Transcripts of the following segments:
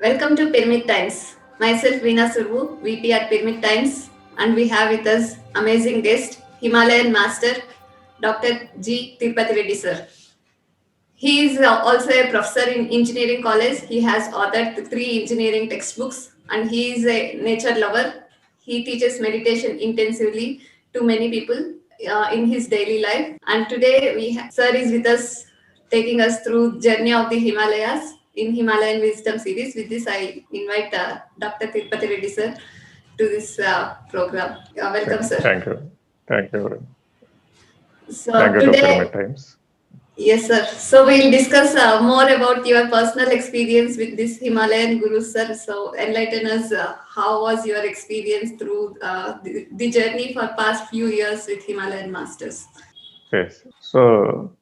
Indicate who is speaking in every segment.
Speaker 1: Welcome to Pyramid Times. Myself Veena Survu, VP at Pyramid Times, and we have with us amazing guest, Himalayan Master, Dr. G. Tirupati Reddy sir. He is also a professor in engineering college. He has authored three engineering textbooks, and he is a nature lover. He teaches meditation intensively to many people in his daily life. And today sir is with us, taking us through journey of the Himalayas in Himalayan Wisdom series. With this, I invite Dr. Tirupati Reddy sir to this program. Welcome, sir.
Speaker 2: Thank you. Thank you.
Speaker 1: So
Speaker 2: Thank you to Pyramid
Speaker 1: today
Speaker 2: Times.
Speaker 1: yes, sir. So we'll discuss more about your personal experience with this Himalayan Guru, sir. So enlighten us. How was your experience through the journey for past few years with Himalayan masters?
Speaker 2: Yes. So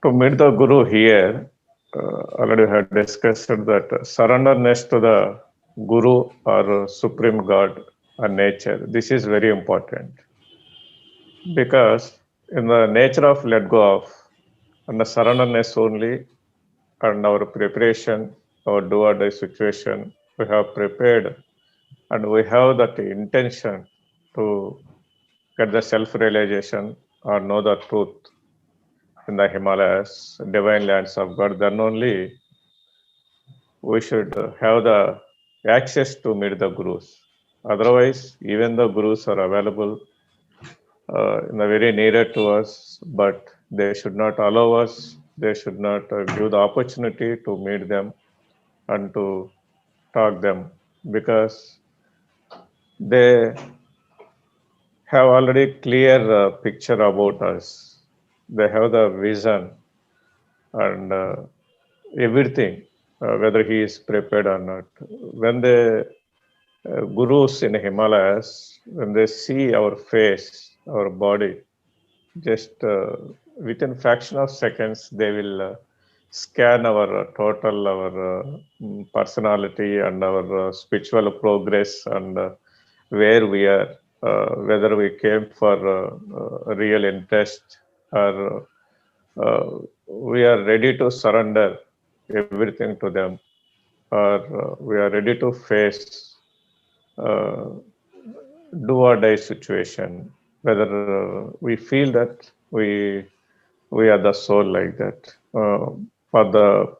Speaker 2: to meet the Guru here, already we have discussed that surrenderness to the Guru or Supreme God or nature. This is very important because in the nature of let go of and the surrenderness only and our preparation, our do or die situation, we have prepared and we have that intention to get the self-realization or know the truth in the Himalayas, divine lands of God, then only we should have the access to meet the gurus. Otherwise, even the gurus are available in the very nearer to us, but they should not allow us, they should not give the opportunity to meet them and to talk them because they have already clear picture about us. They have the vision and everything, whether he is prepared or not. When the gurus in Himalayas, when they see our face, our body, just within fraction of seconds, they will scan our personality and our spiritual progress and where we are, whether we came for real interest or we are ready to surrender everything to them or we are ready to face uh, do or die situation whether we feel that we are the soul like that for the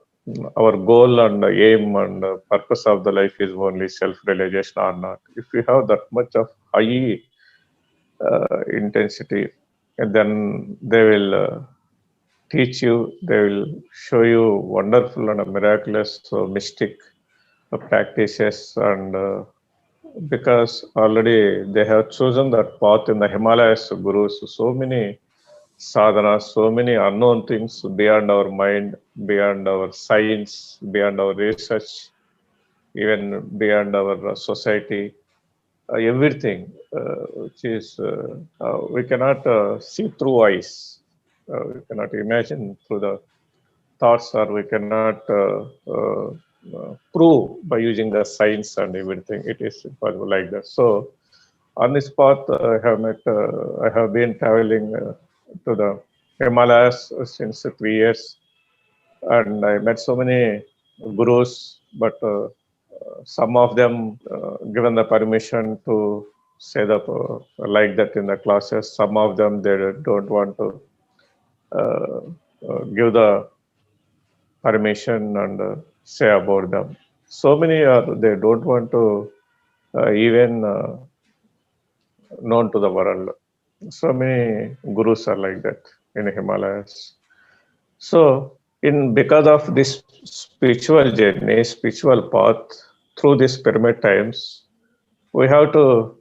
Speaker 2: our goal and aim and purpose of the life is only self realization or not. If we have that much of high intensity, and then they will teach you, they will show you wonderful and miraculous mystic practices and because already they have chosen that path in the Himalayas gurus, so many sadhanas, so many unknown things beyond our mind, beyond our science, beyond our research, even beyond our society, everything which is we cannot see through eyes, we cannot imagine through the thoughts, or we cannot prove by using the science and everything. It is impossible like that. So on this path, I have been traveling to the Himalayas since 3 years, and I met so many gurus, but some of them given the permission to say that like that in the classes. Some of them they don't want to uh, give the permission and say about them. So many are they don't want to even known to the world. So many gurus are like that in Himalayas. So in because of this spiritual journey, spiritual path through these pyramid times, we have to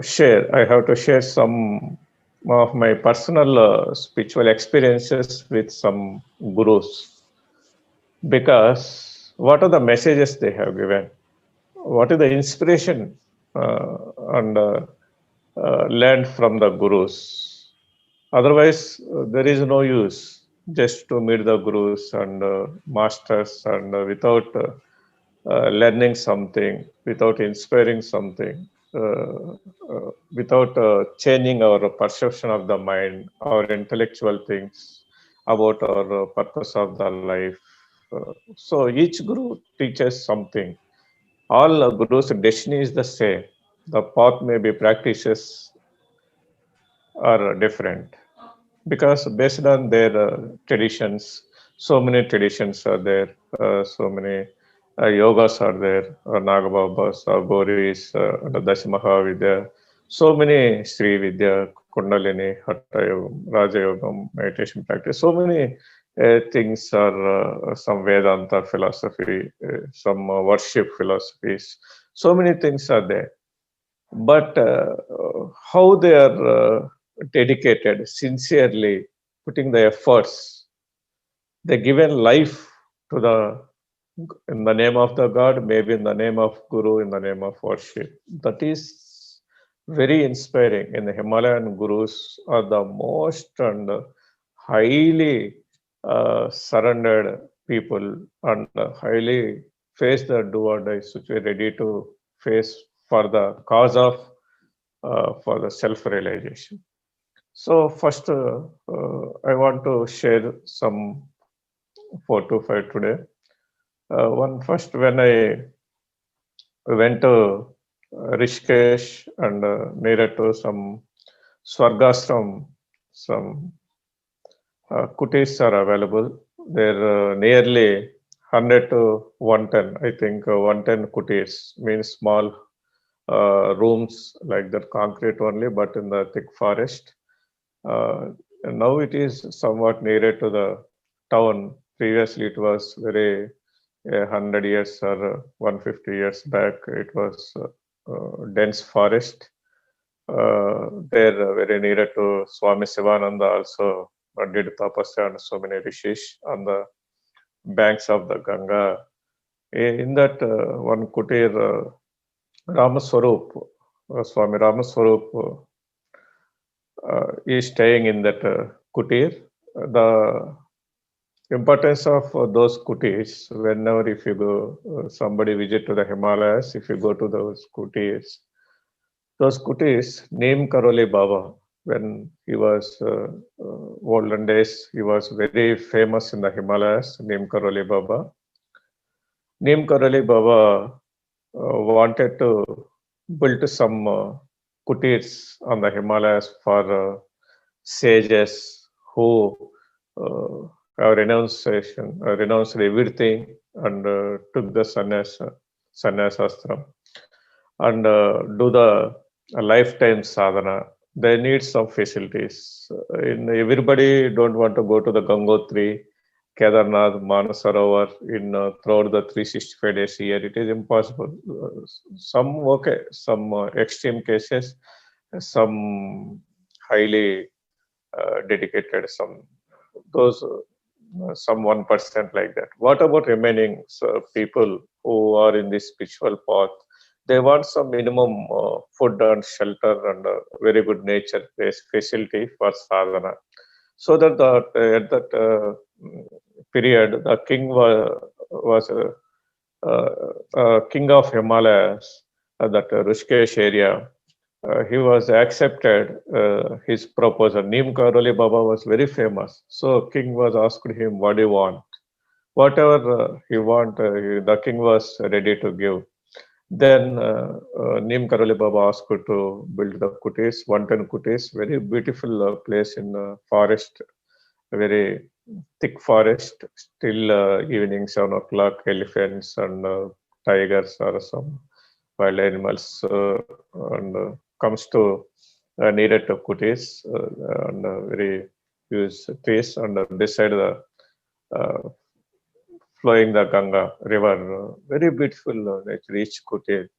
Speaker 2: share. I have to share some of my personal spiritual experiences with some gurus because what are the messages they have given? What is the inspiration and learned from the gurus? Otherwise, there is no use just to meet the gurus and masters and without learning something, without inspiring something, without changing our perception of the mind, our intellectual things about our purpose of the life. So each guru teaches something. All gurus' destiny is the same. The path may be practices are different because based on their traditions, so many traditions are there, so many yogas are there, Nagababas, Gauris, Dashamahavidya, so many Sri Vidya, Kundalini, Hatha Yogam, Raja Yogam, meditation practice, so many things are some Vedanta philosophy, some worship philosophies, so many things are there. But how they are dedicated, sincerely putting the efforts, they given life to the in the name of the God, maybe in the name of Guru, in the name of worship. That is very inspiring. In the Himalayan gurus are the most and highly surrendered people and highly face the do or die situation, ready to face for the cause of for the self-realization. So first, I want to share some 4 to 5 today. One first, when I went to Rishikesh and near to some Swargashram, some kutis are available. They're nearly 100 to 110. I think 110 kutis means small rooms like that, concrete only, but in the thick forest. And now it is somewhat nearer to the town. Previously, it was very 100 years or 150 years back. It was dense forest. There, very nearer to Swami Sivananda, also did tapasya and so many rishis on the banks of the Ganga. In that one kutir, Ramaswarup, Swami Ramaswarup is staying in that kutir. The importance of those kutis, whenever if you go, somebody visit to the Himalayas, if you go to those kutis, Neem Karoli Baba, when he was olden days, he was very famous in the Himalayas, Neem Karoli Baba. Neem Karoli Baba wanted to build some kutirs on the Himalayas for sages who have renounced everything and took the sannyasastram and do the lifetime sadhana. They need some facilities. Everybody don't want to go to the Gangotri, Kedarnath, Manasarovar in throughout the 365 days a year. It is impossible. Some okay, some extreme cases, some highly dedicated, those some 1% like that. What about remaining people who are in this spiritual path? They want some minimum food and shelter and very good nature based facility for sadhana. So that at that period, the king was king of Himalayas, that Rishikesh area. He was accepted his proposal. Neem Karoli Baba was very famous. So king was asked him, what do you want? Whatever he want, the king was ready to give. Then Neem Karoli Baba asked to build the kutis, 110 kutis, very beautiful place in forest, very thick forest, still evening 7 o'clock, elephants and tigers or some wild animals and comes to nearer to kutis and very huge trees and beside the uh, flowing the Ganga river, very beautiful nature, each kutir.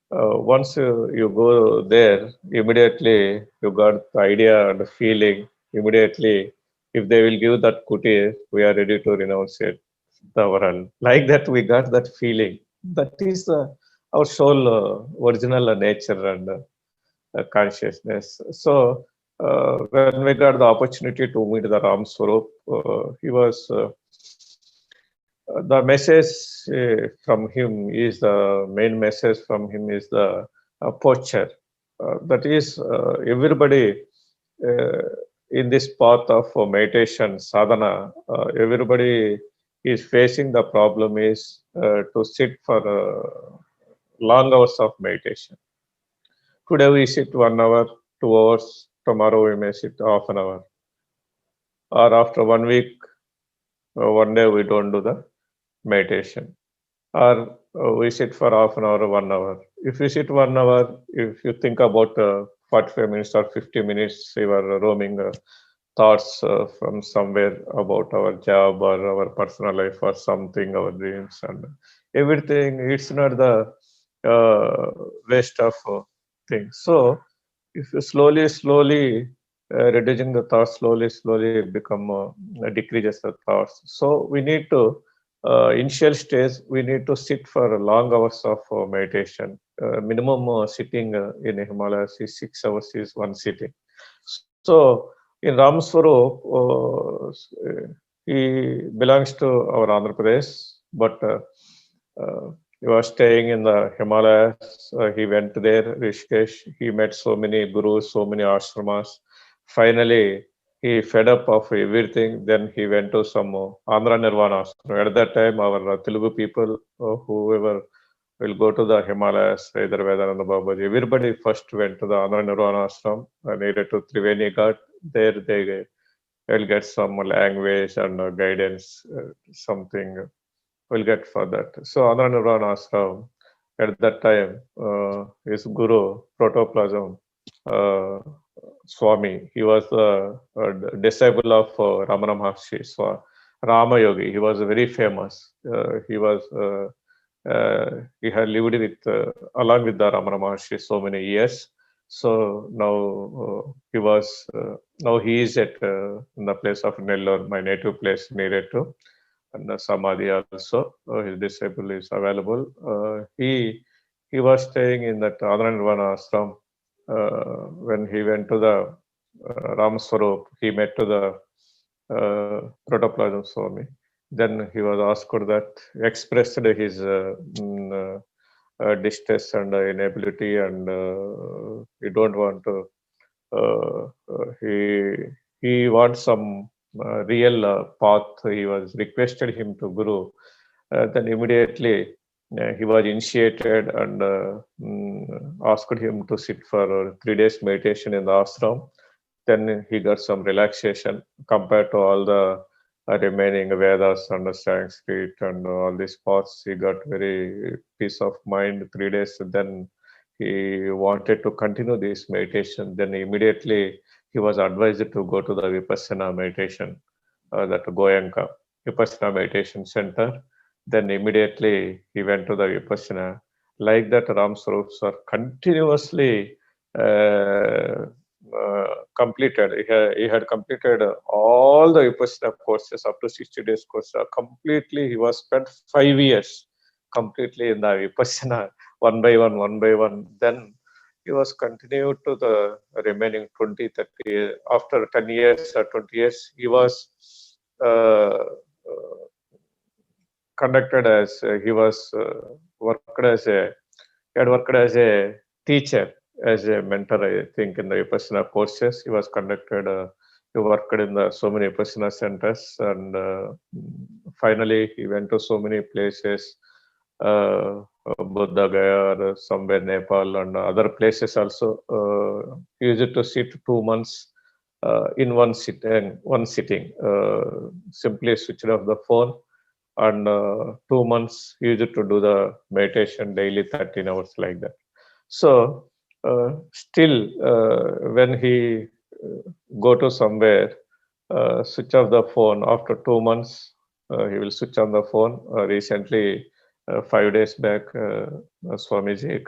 Speaker 2: Once you go there, immediately you got the idea and the feeling. Immediately, if they will give that kuti, we are ready to renounce it. The world like that, we got that feeling. That is our soul, original nature and consciousness. So when we got the opportunity to meet the Ram Swarup, he was. The message from him is the main message from him is the posture. That is, everybody uh, in this path of meditation, sadhana, everybody is facing the problem is to sit for long hours of meditation. Today we sit 1 hour, 2 hours. Tomorrow we may sit half an hour, or after 1 week, 1 day we don't do the meditation, or we sit for half an hour, 1 hour. If you sit 1 hour, if you think about 45 minutes or 50 minutes, you are roaming thoughts from somewhere about our job or our personal life or something, our dreams and everything. It's not the waste of things. So if you slowly reducing the thoughts, slowly become decreases the thoughts. So we need to initial stage, we need to sit for long hours of meditation. Minimum sitting in Himalayas is 6 hours is one sitting. So in Ramswarup, he belongs to our Andhra Pradesh, but he was staying in the Himalayas. He went there, Rishikesh. He met so many gurus, so many ashramas. Finally, he fed up of everything. Then he went to some Andhra Nirvana ashram. At that time, our Telugu people, whoever will go to the Himalayas, either Vedananda Babaji, everybody first went to the Andhra Nirvana ashram near to Triveni Ghat. There they will get some language and guidance, something will get for that. So Andhra Nirvana ashram at that time, his guru, Protoplasm uh, Swami, he was a disciple of Ramana Maharshi, Rama Yogi. He was very famous. He had lived with along with the Ramana Maharshi so many years. So now he is at in the place of Nellore, my native place near to, and Samadhi also. His disciple is available. He was staying in that Andhra Nirvana ashram. When he went to the Ramaswarup, he met to the Protoplasm Swami. Then he was asked that, expressed his distress and inability, and he don't want to. He wants some real path. He was requested him to Guru. Then immediately he was initiated and asked him to sit for 3 days meditation in the ashram. Then he got some relaxation compared to all the remaining Vedas and Sanskrit and all these paths. He got very peace of mind 3 days. Then he wanted to continue this meditation. Then immediately he was advised to go to the Vipassana meditation, that Goyanka Vipassana meditation center. Then immediately he went to the Vipassana. Like that, Ram Swarups are continuously completed. He had completed all the Vipassana courses up to 60 days course. Completely, he was spent 5 years completely in the Vipassana, one by one. Then he was continued to the remaining 20, 30 years. After 10 years or 20 years, he was conducted as he was had worked as a teacher, as a mentor, I think, in the Vipassana courses. He was conducted, he worked in the so many Vipassana centers, and finally he went to so many places, Buddha Gaya or somewhere Nepal and other places also. He used to sit 2 months in one sitting, simply switched off the phone, and 2 months he used to do the meditation daily 13 hours like that. So still when he go to somewhere, switch off the phone after 2 months, he will switch on the phone. Recently 5 days back, Swamiji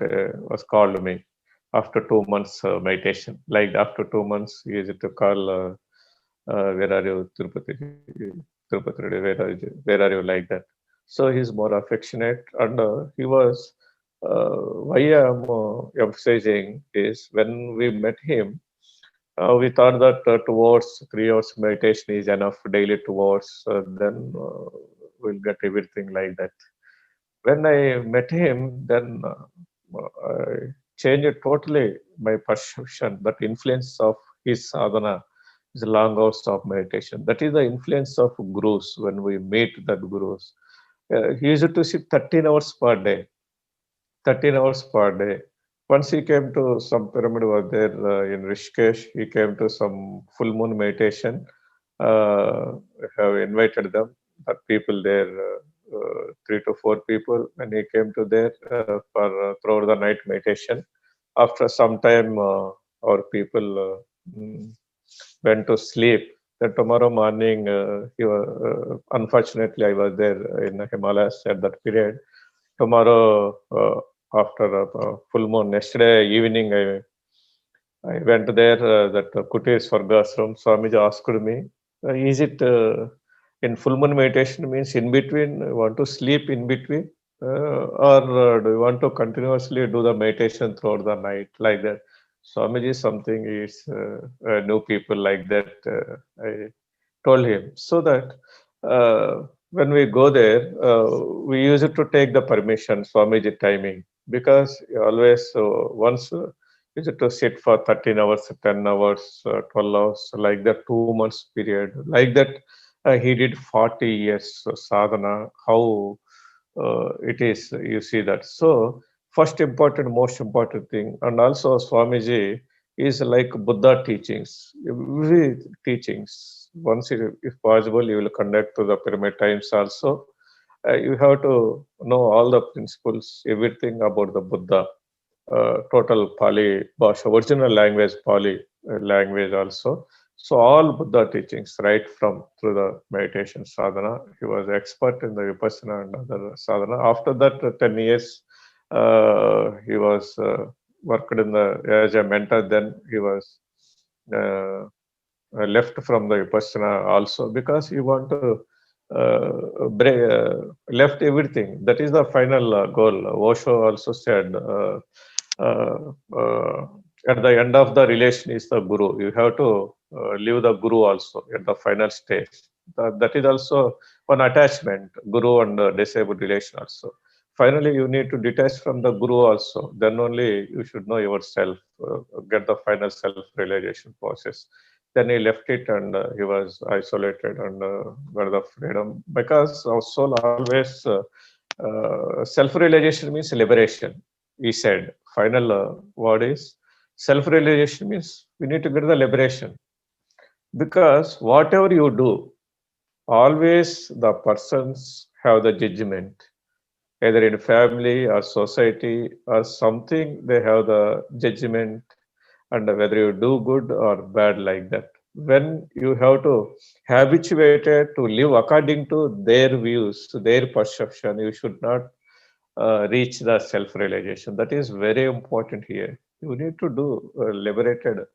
Speaker 2: was called me after 2 months meditation. Like after 2 months he used to call, where are you, Tirupati Reddy, where are you, like that. So he's more affectionate, and he was, why I'm emphasizing is, when we met him, we thought that 2 hours, 3 hours meditation is enough daily, 2 hours, then we'll get everything like that. When I met him, then I changed totally my perception, that influence of his sadhana is long hours of meditation. That is the influence of gurus when we meet that gurus. He used to sit 13 hours per day, 13 hours per day. Once he came to some pyramid over there in Rishikesh, he came to some full moon meditation. Have invited them, the people there, 3 to 4 people, and he came to there for throughout the night meditation. After some time, our people went to sleep. Then tomorrow morning, unfortunately, I was there in the Himalayas at that period. Tomorrow, after full moon, yesterday evening, I went there, that Kutir Swargasram. Swamiji asked me, is it in full moon meditation means in between, want to sleep in between? Or do you want to continuously do the meditation throughout the night like that? Swamiji, something is new people like that. I told him so that when we go there, we used to take the permission, Swamiji timing, because always once used to sit for 13 hours, 10 hours, 12 hours, like that, 2 months period, like that. He did 40 years sadhana. How it is, you see that. So, first important, most important thing, and also Swamiji is like Buddha teachings. Every teachings, once if possible, you will conduct to the pyramid times also. You have to know all the principles, everything about the Buddha, total Pali Bhasha, original language, Pali language also. So all Buddha teachings, right from through the meditation sadhana, he was expert in the Vipassana and other sadhana. After that, 10 years, he was worked in the as a mentor. Then he was uh, left from the Vipassana also because he want to left everything. That is the final goal. Osho also said, uh, uh, at the end of the relation is the guru. You have to leave the guru also at the final stage. That is also one attachment, guru and disabled relation also. Finally, you need to detach from the guru also. Then only you should know yourself, get the final self-realization process. Then he left it and he was isolated and got the freedom because our soul always self-realization means liberation. He said, final word is self-realization means we need to get the liberation because whatever you do, always the persons have the judgment, either in family or society or something, they have the judgment, and whether you do good or bad like that. When you have to habituated to live according to their views, their perception, you should not reach the self-realization. That is very important here. You need to do liberated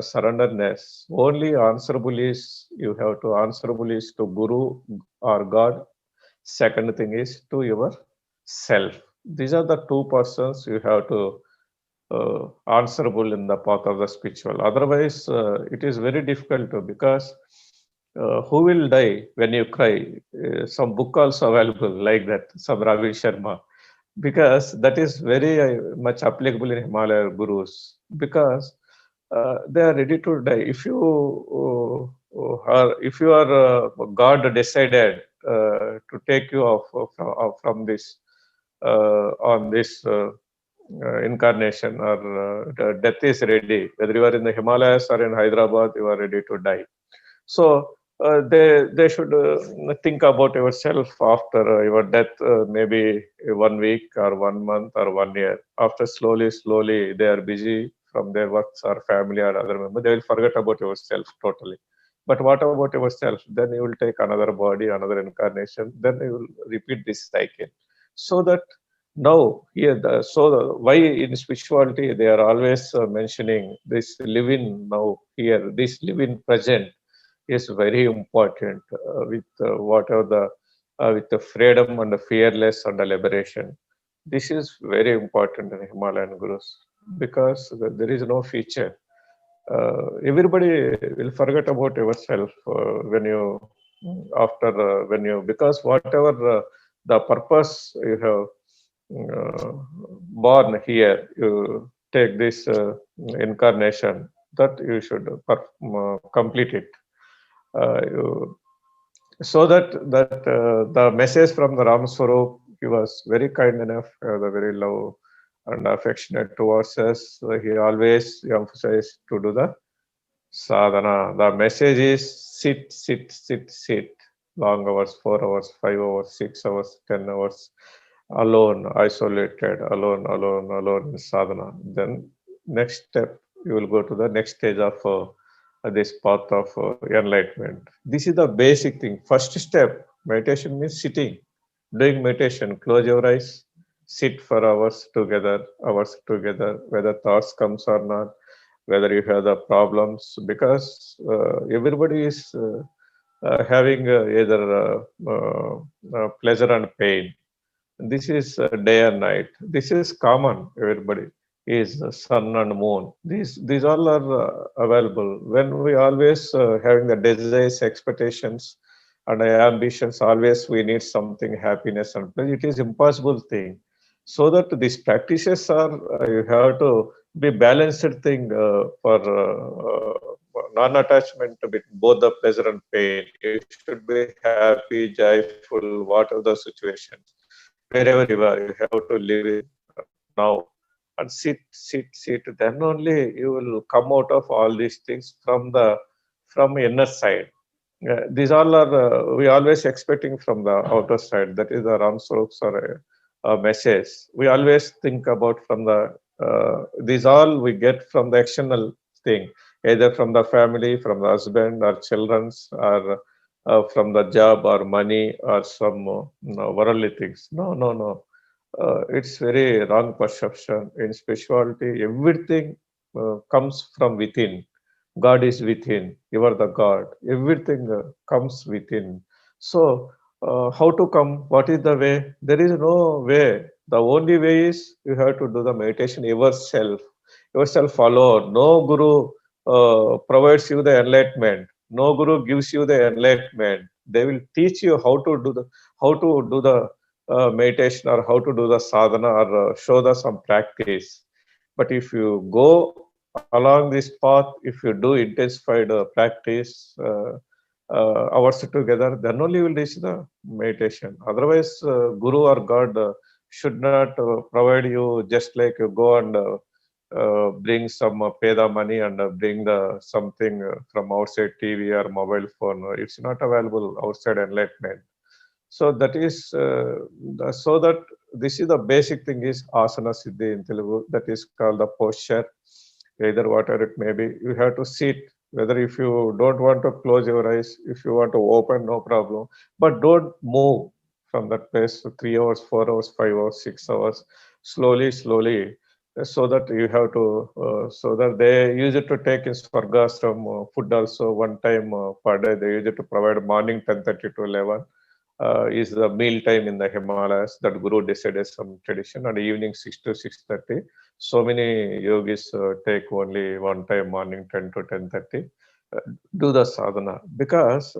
Speaker 2: surrenderness. Only answerable is you have to answerable is to Guru or God. Second thing is to your self. These are the two persons you have to answerable in the path of the spiritual. Otherwise, it is very difficult to because who will die when you cry? Some book also available like that, some Ravi Sharma, because that is very much applicable in Himalaya gurus because they are ready to die. If you are God decided to take you off from this on this incarnation or death is ready. Whether you are in the Himalayas or in Hyderabad, you are ready to die. So they should think about yourself after your death, maybe 1 week or 1 month or 1 year. After slowly they are busy from their works or family or other member. They will forget about yourself totally. But what about yourself? Then you will take another body, another incarnation. Then you will repeat this cycle. So that now here, why in spirituality they are always mentioning this live in now here, this live in present is very important with whatever the with the freedom and the fearless and the liberation. This is very important in Himalayan gurus because there is no future. Everybody will forget about yourself when you after when you because whatever the purpose you have born here, you take this incarnation. that you should complete it. So that the message from the Ram Swarup, he was very kind enough, the very love and affectionate towards us. He always emphasized to do the sadhana. The message is sit, sit, sit, sit. Long hours, 4 hours, 5 hours, 6 hours, 10 hours, alone, isolated, alone in sadhana. Then next step, you will go to the next stage of this path of enlightenment. This is the basic thing. First step, meditation means sitting, doing meditation. Close your eyes, sit for hours together, whether thoughts comes or not, whether you have the problems, because everybody is having either pleasure and pain. This is day and night. This is common. Everybody is sun and moon. These all are available. When we always having the desires, expectations, and ambitions, always we need something happiness and pleasure. It is impossible thing. So that these practices are you have to be balanced thing for non-attachment between both the pleasure and pain. You should be happy, joyful, whatever the situations. Wherever you are, you have to live in now and sit. Then only you will come out of all these things from inner side. These all are we always expecting from the outer side. That is the Ram Swarups or a message. We always think about from the these all we get from the external thing, either from the family, from the husband or children's, or from the job or money or some worldly things. No. It's very wrong perception. In spirituality, everything comes from within. God is within. You are the God. Everything comes within. So, how to come? What is the way? There is no way. The only way is you have to do the meditation yourself. Yourself alone. No guru provides you the enlightenment. No guru gives you the enlightenment. They will teach you how to do the meditation or how to do the sadhana or show the some practice. But if you go along this path, if you do intensified practice hours together, then only you will reach the meditation. Otherwise, Guru or God should not provide you just like you go and bring some pay the money and bring the something from outside TV or mobile phone. It's not available outside enlightenment. So that is so that this is the basic thing is asana siddhi in Telugu. That is called the posture. Either whatever it may be, you have to sit. Whether if you don't want to close your eyes, if you want to open, no problem. But don't move from that place for 3 hours, 4 hours, 5 hours, 6 hours. Slowly, so that you have to. So that they use it to take in Swargashram food also one time per day. They use it to provide morning 10:30 to 11 is the meal time in the Himalayas that Guru decided some tradition, and evening 6 to 6:30. So many yogis take only one time morning 10 to 10:30. Uh, do the sadhana because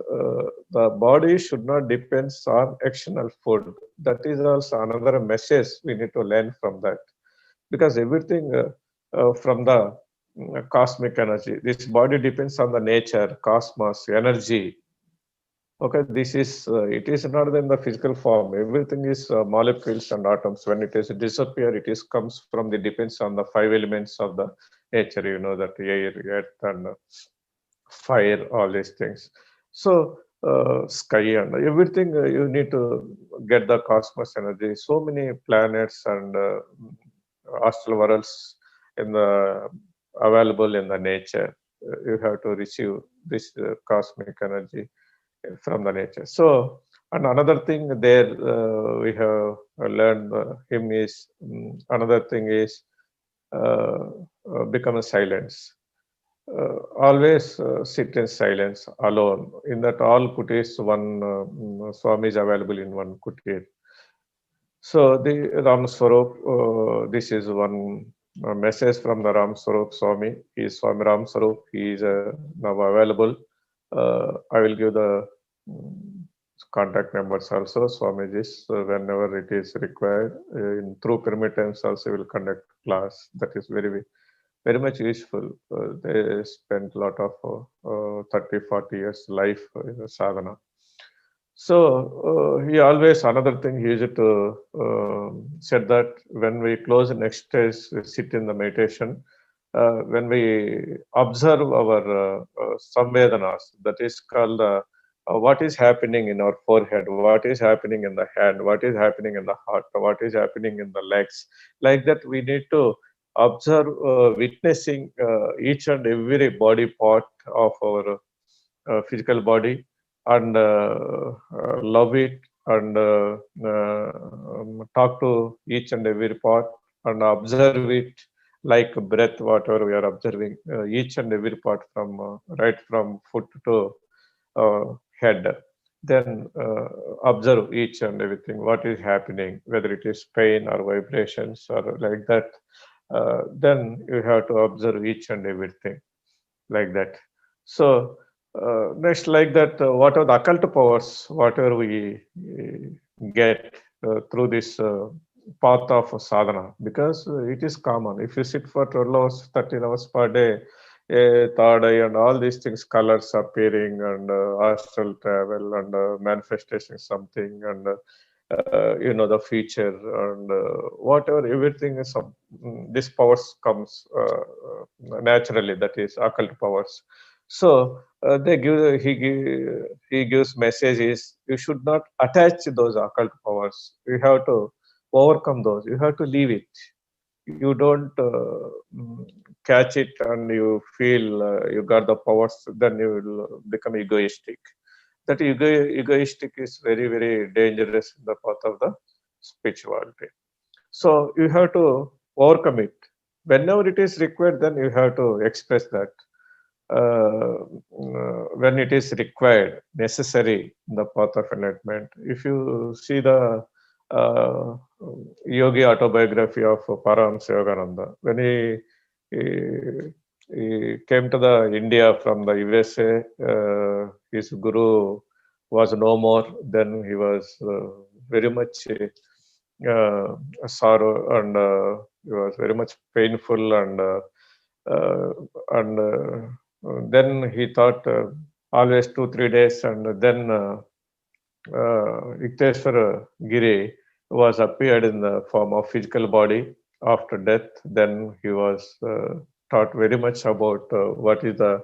Speaker 2: the body should not depend on external food. That is also another message we need to learn from that because everything from the cosmic energy. This body depends on the nature, cosmos, energy. Okay, this is it is not in the physical form. Everything is molecules and atoms. When it is disappear, it is comes from the depends on the five elements of the nature. You know that air, earth, and fire, all these things. So sky and everything you need to get the cosmos energy. So many planets and astral worlds in the available in the nature. You have to receive this cosmic energy from the nature. So, and another thing there we have learned him is another thing is become a silence. Always sit in silence alone. In that all kutis, one Swami is available in one kutir. So the Ram Swarup, this is one message from the Ram Swarup Swami. He is Swami Ram Swarup. He is now available. I will give the mm, contact numbers also. Swamiji's whenever it is required. In through Pyramid Times also will conduct class. That is very very much useful. They spent a lot of 30, 40 years life in the sadhana. So he always, another thing he used to said that when we close the next stage, we sit in the meditation, when we observe our samvedanas, that is called what is happening in our forehead, what is happening in the hand, what is happening in the heart, what is happening in the legs. Like that, we need to observe, witnessing each and every body part of our physical body, and love it, and talk to each and every part and observe it like breath, whatever we are observing, each and every part from right from foot to head. Then observe each and everything, what is happening, whether it is pain or vibrations or like that. Then you have to observe each and everything like that. So next, like that, what are the occult powers, whatever we get through this path of sadhana, because it is common. If you sit for 12 hours, 13 hours per day, third eye and all these things, colors appearing, and astral travel, and manifestation something, and the future, and whatever, everything is this powers comes naturally, that is occult powers. So he gives messages, you should not attach those occult powers, you have to overcome those, you have to leave it. You don't catch it and you feel you got the powers, then you will become egoistic. That egoistic is very, very dangerous in the path of the spirituality. So you have to overcome it. Whenever it is required, then you have to express that. When it is required, necessary in the path of enlightenment. If you see the uh, yogi autobiography of Paramahansa Yogananda, when he came to the India from the USA, his guru was no more. Then he was very much sorrow, and he was very much painful, uh, and then he thought always 2 3 days, and then Ikteswara Giri was appeared in the form of physical body after death. Then he was taught very much about what is the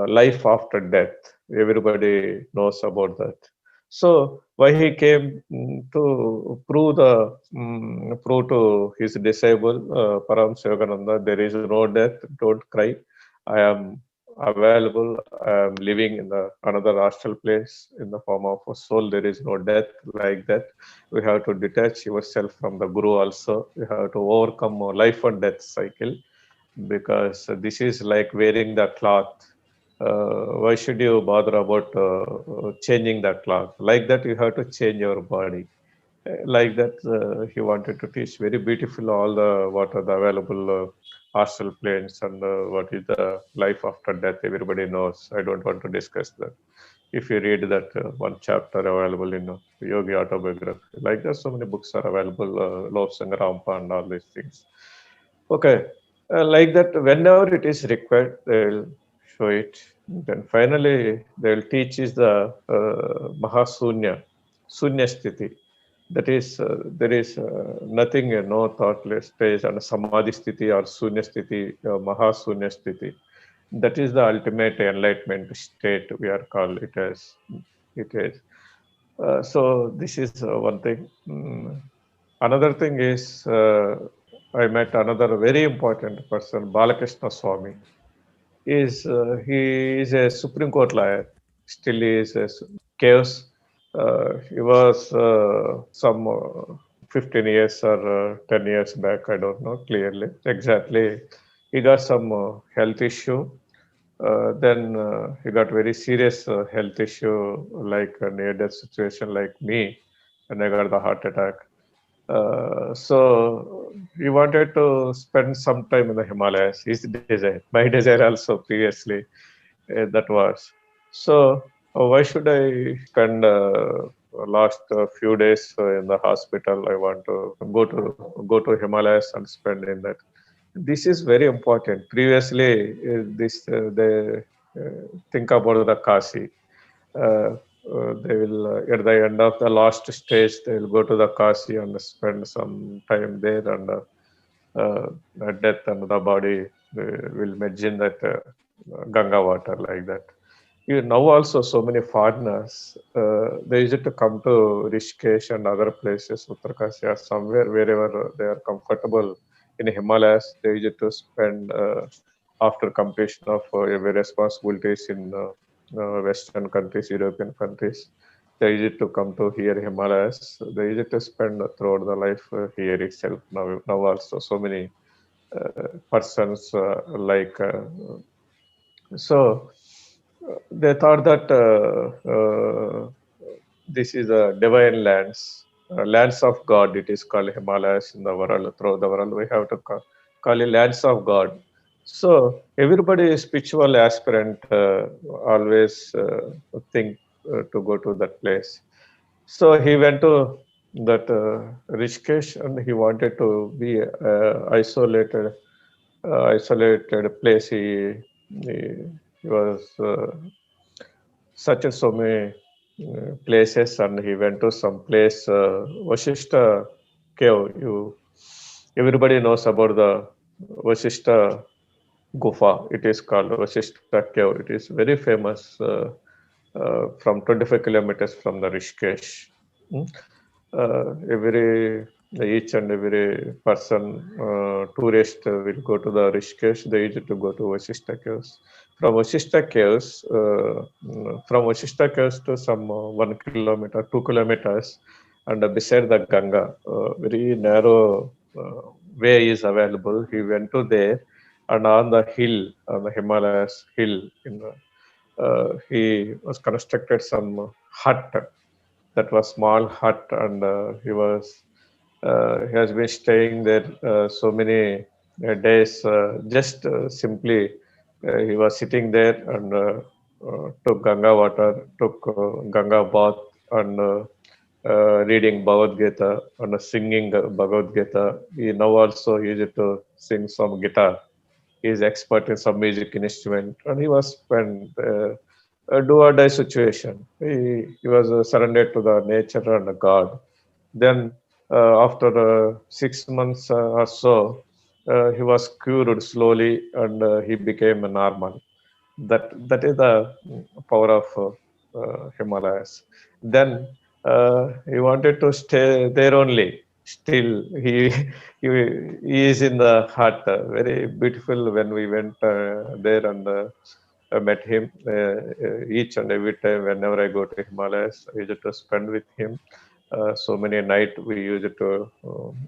Speaker 2: life after death. Everybody knows about that. So why he came to prove to his disciple Paramahansa Yogananda, there is no death, don't cry. I am available. I am living in the another astral place in the form of a soul. There is no death, like that. We have to detach yourself from the guru also. You have to overcome a life and death cycle, because this is like wearing the cloth. Why should you bother about changing the cloth? Like that, you have to change your body. Like that, he wanted to teach very beautiful all the what are the available astral planes, and what is the life after death. Everybody knows. I don't want to discuss that. If you read that one chapter available in Yogi autobiography, like that, so many books are available, Love Sangarampa and all these things. Okay, like that, whenever it is required, they will show it. Then finally, they will teach is the Mahasunya, Sunya Sthiti. That is, there is nothing, no thoughtless stage, and Samadhi Sthiti or Sunya Sthiti, Mahasunya Sthiti. That is the ultimate enlightenment state, we are called it as. It is. So this is one thing. Another thing is, I met another very important person, Balakrishna Swami. He is a Supreme Court lawyer. Still, he is a chaos. He was some 15 years or 10 years back. I don't know clearly exactly. He got some health issue. Then he got very serious health issue, like a near-death situation, like me, and I got the heart attack. So he wanted to spend some time in the Himalayas. His desire, my desire also previously, that was. So why should I spend last few days in the hospital? I want to go to Himalayas and spend in that. this is very important. Previously, they think about the Kasi. Uh, they will at the end of the last stage, they will go to the Kasi and spend some time there, and death and the body will merge in that Ganga water like that. You now also so many foreigners, they used to come to Rishikesh and other places, Uttarkashi or somewhere wherever they are comfortable in Himalayas. They used to spend after completion of every responsibilities in Western countries, European countries. They used to come to here Himalayas. They used to spend throughout the life here itself. Now also so many persons so they thought that this is a divine lands of God. It is called Himalayas in the world. Throughout the world, we have to call it lands of God. So everybody is spiritual aspirant always think to go to that place. So he went to that Rishikesh, and he wanted to be isolated place. He was such so many places, and he went to some place, Vashishta cave. Everybody knows about the Vashishta Gufa. It is called Vashishta cave. It is very famous from 25 kilometers from the Rishikesh. Mm. Each and every person, tourist will go to the Rishikesh. They used to go to Vashishta caves. From Vashishta caves to some 1 kilometer, 2 kilometers, and beside the Ganga, very narrow way is available. He went to there, and on the hill, on the Himalayas hill, he was constructed some hut, that was small hut, and he has been staying there so many days. Just simply, he was sitting there and took Ganga water, took Ganga bath, and reading Bhagavad Gita and singing Bhagavad Gita. He now also used to sing some guitar. He is expert in some music instrument, and he was spent a do or die situation. He was surrendered to the nature and the God. Then, after 6 months or so, he was cured slowly, and he became normal. That is the power of Himalayas. Then he wanted to stay there only. Still, he, he is in the heart. Very beautiful when we went there, and I met him each and every time. Whenever I go to Himalayas, I used to spend with him. So many night we used to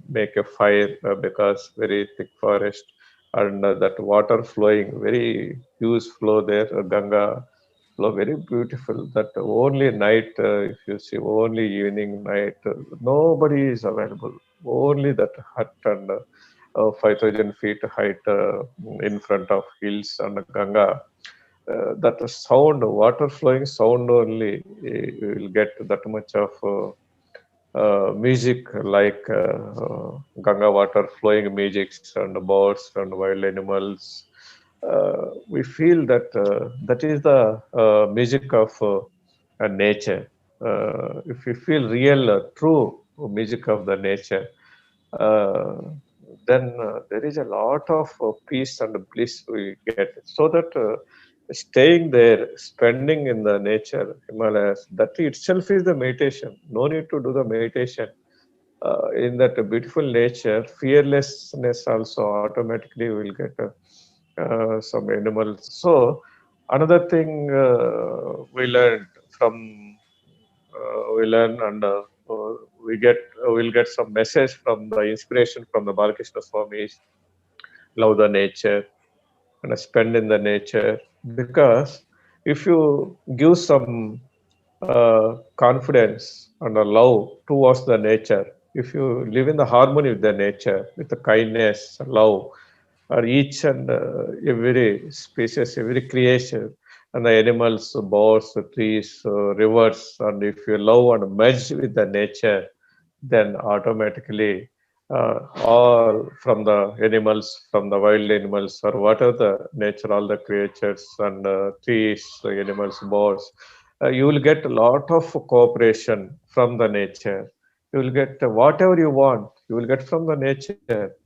Speaker 2: make a fire because very thick forest, and that water flowing, very huge flow there, Ganga flow, very beautiful. That only night, if you see, only evening night, nobody is available. Only that hut, and 5,000 feet height in front of hills and Ganga. That sound, water flowing sound only, you will get that much of music, like Ganga water flowing musics and birds and wild animals. We feel that that is the music of nature. If we feel real, true music of the nature, uh, then there is a lot of peace and bliss we get. So that staying there, spending in the nature, Himalayas, that itself is the meditation. No need to do the meditation. In that beautiful nature, fearlessness also automatically will get some animals. So another thing we learned from we learn, and we get we'll get some message from the inspiration from the Balakrishna Swami is love the nature and spend in the nature, because if you give some confidence and a love towards the nature, if you live in the harmony with the nature, with the kindness, love, or each and every species, every creation, and the animals, birds, trees, rivers, and if you love and merge with the nature, then automatically all from the animals, from the wild animals, or whatever the nature, all the creatures and trees, animals, birds. You will get a lot of cooperation from the nature. You will get whatever you want. You will get from the nature.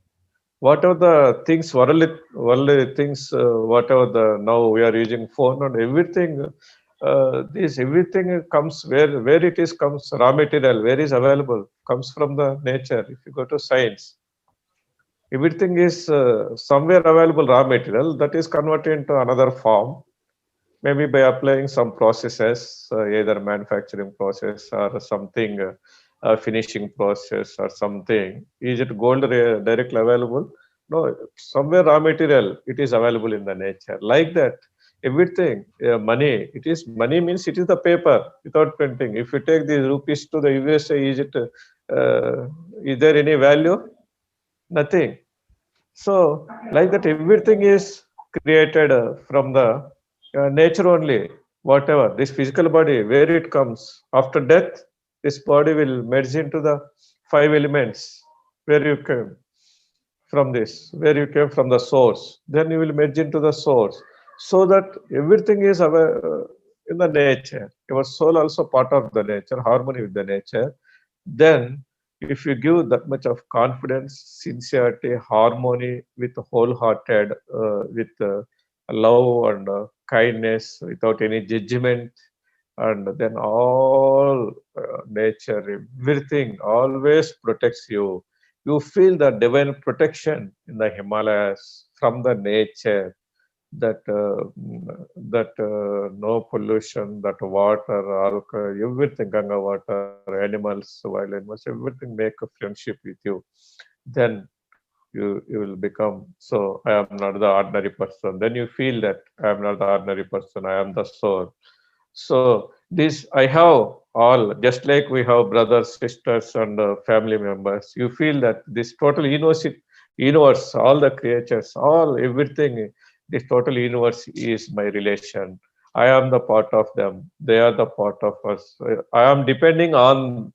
Speaker 2: Whatever the things, worldly things, whatever the now we are using phone and everything. This everything comes where it is comes raw material where is available comes from the nature. If you go to science, everything is somewhere available raw material that is converted into another form, maybe by applying some processes, either manufacturing process or something, finishing process or something. Is it gold directly available? No, somewhere raw material it is available in the nature. Like that, everything, money. It is money means it is the paper without printing. If you take these rupees to the USA, is there any value? Nothing. So, like that, everything is created from the nature only. Whatever this physical body, where it comes after death, this body will merge into the five elements. Where you came from this, where you came from the source, then you will merge into the source. So that everything is in the nature. Your soul also part of the nature, harmony with the nature. Then if you give that much of confidence, sincerity, harmony with wholehearted, with love and kindness, without any judgment, and then all nature, everything always protects you. You feel the divine protection in the Himalayas from the nature, that no pollution, that water, alcohol, everything, Ganga water, animals, wild animals, everything make a friendship with you. Then you will become, so I am not the ordinary person. Then you feel that I am not the ordinary person, I am the soul. So this I have all, just like we have brothers, sisters, and family members. You feel that this total universe, all the creatures, all everything, this total universe is my relation. I am the part of them. They are the part of us. I am depending on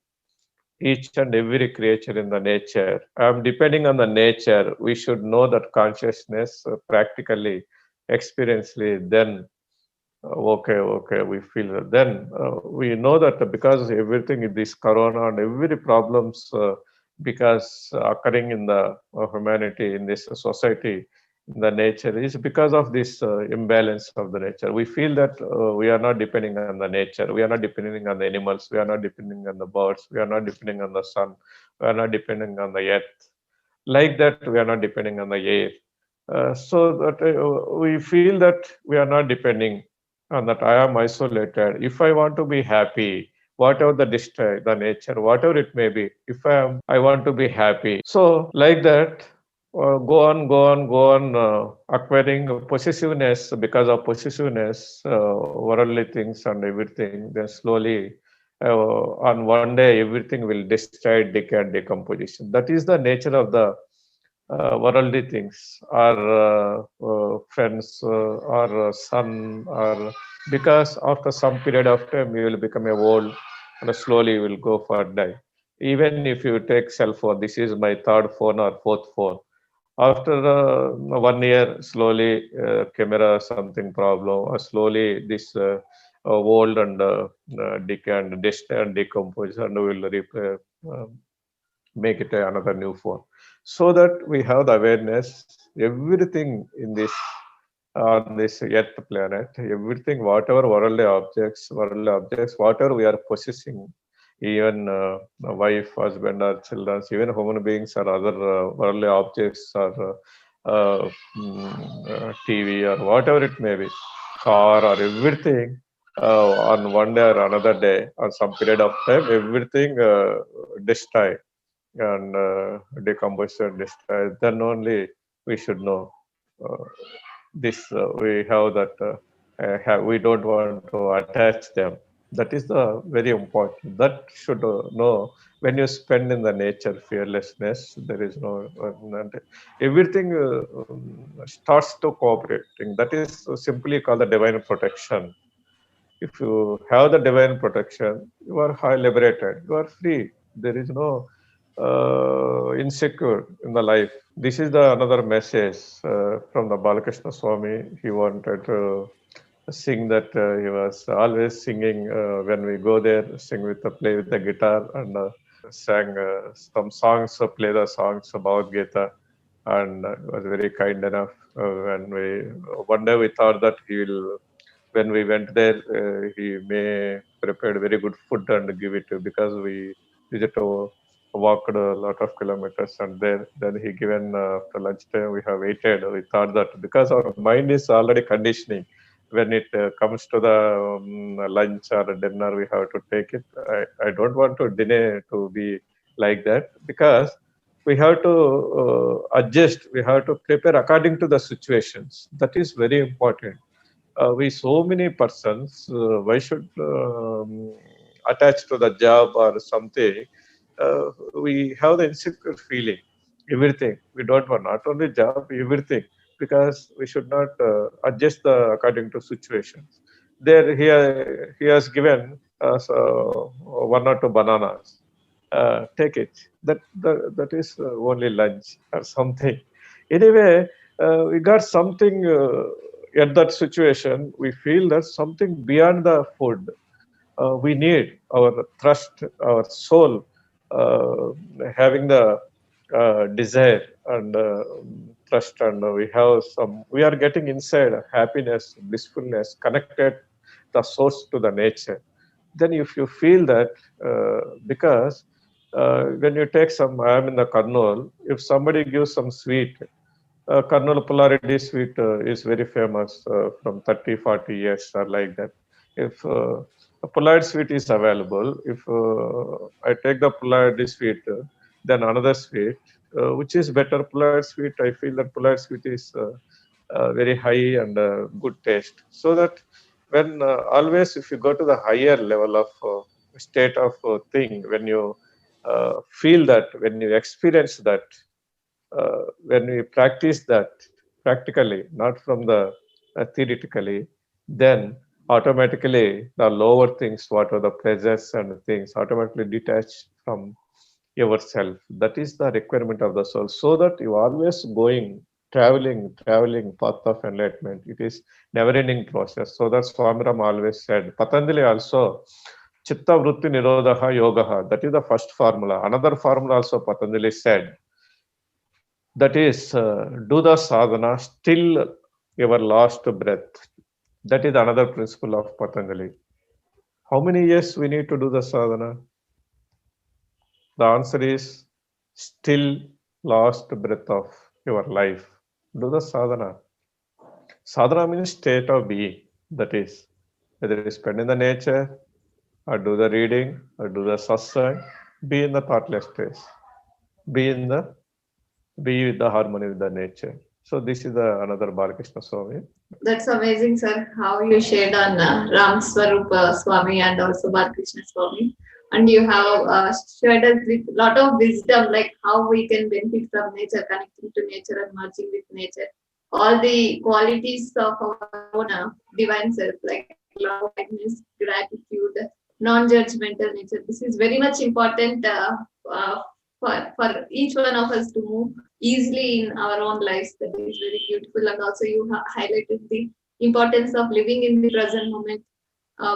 Speaker 2: each and every creature in the nature. I am depending on the nature. We should know that consciousness practically, experientially. Then okay, we feel that. Then we know that because everything in this corona and every problems because occurring in the humanity, in this society, in the nature is because of this imbalance of the nature. We feel that we are not depending on the nature. We are not depending on the animals. We are not depending on the birds. We are not depending on the sun. We are not depending on the earth. Like that, we are not depending on the air. So that we feel that we are not depending on that. I am isolated. If I want to be happy, whatever the the nature, whatever it may be, if I want to be happy. So like that, go on, acquiring possessiveness. Because of possessiveness, worldly things and everything, then slowly on one day everything will destroy, decay, and decomposition. That is the nature of the worldly things, our friends, our son, or because after some period of time you will become a old and slowly you will go for die. Even if you take cell phone, this is my third phone or fourth phone. After 1 year, slowly camera something problem, or slowly this old and decay and destroy and decompose, and will repair. Make it another new phone, so that we have the awareness. Everything in this on this earth planet, everything, whatever worldly objects, whatever we are possessing, even wife, husband, or children, even human beings or other worldly objects, or TV or whatever it may be, car or everything, on one day or another day, on some period of time, everything destroy and decomposition destroy. Then only we should know uh, this. We have that. We don't want to attach them. That is the very important. That should know when you spend in the nature fearlessness. There is no everything starts to cooperating. That is simply called the divine protection. If you have the divine protection, you are high liberated. You are free. There is no insecure in the life. This is the another message from the Balakrishna Swami. He wanted to sing that he was always singing when we go there, sing with the play with the guitar and sang some songs, play the songs about Gita, and was very kind enough. When we one day we thought that he will, when we went there, he may prepared very good food and give it to, because we used to walked a lot of kilometers, and then he given after lunchtime we have waited. We thought that because our mind is already conditioning, when it comes to the lunch or dinner, we have to take it. I don't want to deny to be like that, because we have to adjust, we have to prepare according to the situations. That is very important. We so many persons, why should attach to the job or something? We have the insecure feeling, everything. We don't want not only job, everything, because we should not adjust the according to situations. There, he has given us one or two bananas. Take it. That is only lunch or something. Anyway, we got something at that situation. We feel that something beyond the food. We need our trust, our soul, uh, having the desire and trust, and we have some. We are getting inside happiness, blissfulness, connected the source to the nature. Then, if you feel that, because when you take some, I am in the Karnool. If somebody gives some sweet, Karnool Polarity sweet is very famous from 30, 40 years or like that. If a Polarity sweet is available, if I take the Polarity sweet, then another sweet, which is better Polarity sweet, I feel that Polarity sweet is very high and good taste. So that when always if you go to the higher level of state of thing, when you feel that, when you experience that, when we practice that practically, not from the theoretically, then automatically the lower things, what are the pleasures and things, automatically detach from yourself. That is the requirement of the soul, so that you always going, traveling path of enlightenment. It is never-ending process. So that Swamiram always said, Patanjali also, Chitta Vritti Nirodha Yoga. That is the first formula. Another formula also Patanjali said, that is, do the sadhana still your last breath. That is another principle of Patanjali. How many years we need to do the sadhana? The answer is still last breath of your life. Do the sadhana. Sadhana means state of being. That is, whether you spend in the nature, or do the reading, or do the satsang, be in the thoughtless place. Be in the be with the harmony with the nature. So this is the another Balakrishna Swami.
Speaker 1: That's amazing, sir, how you shared on Ram Swarup Swami and also Balakrishna Swami. And you have shared us with a lot of wisdom, like how we can benefit from nature, connecting to nature and merging with nature. All the qualities of our own divine self, like love, kindness, gratitude, non-judgmental nature. This is very much important uh, for each one of us to move easily in our own lives. That is very beautiful. And also, you highlighted the importance of living in the present moment,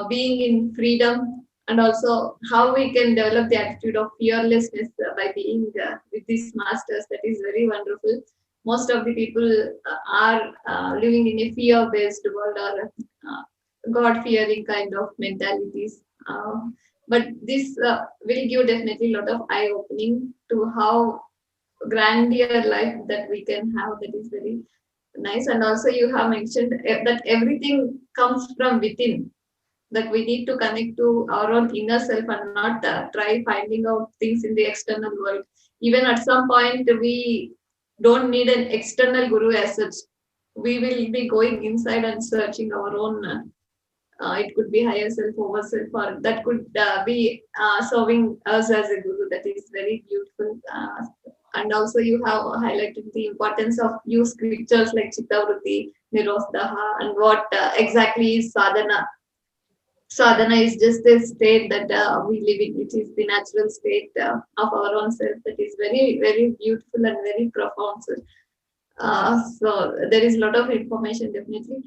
Speaker 1: being in freedom, and also how we can develop the attitude of fearlessness by being with these masters. That is very wonderful. Most of the people are living in a fear based world, or God fearing kind of mentalities. But this will give definitely a lot of eye opening to how grandeur life that we can have. That is very nice. And also, you have mentioned that everything comes from within, that we need to connect to our own inner self and not try finding out things in the external world. Even at some point, we don't need an external guru as such. We will be going inside and searching our own. It could be higher self, over self, or that could be serving us as a guru. That is very beautiful. And also, you have highlighted the importance of use scriptures like Chitta Vritti, Nirodha, and what exactly is sadhana. Sadhana is just a state that we live in. It is the natural state of our own self that is very, very beautiful and very profound. So there is a lot of information definitely.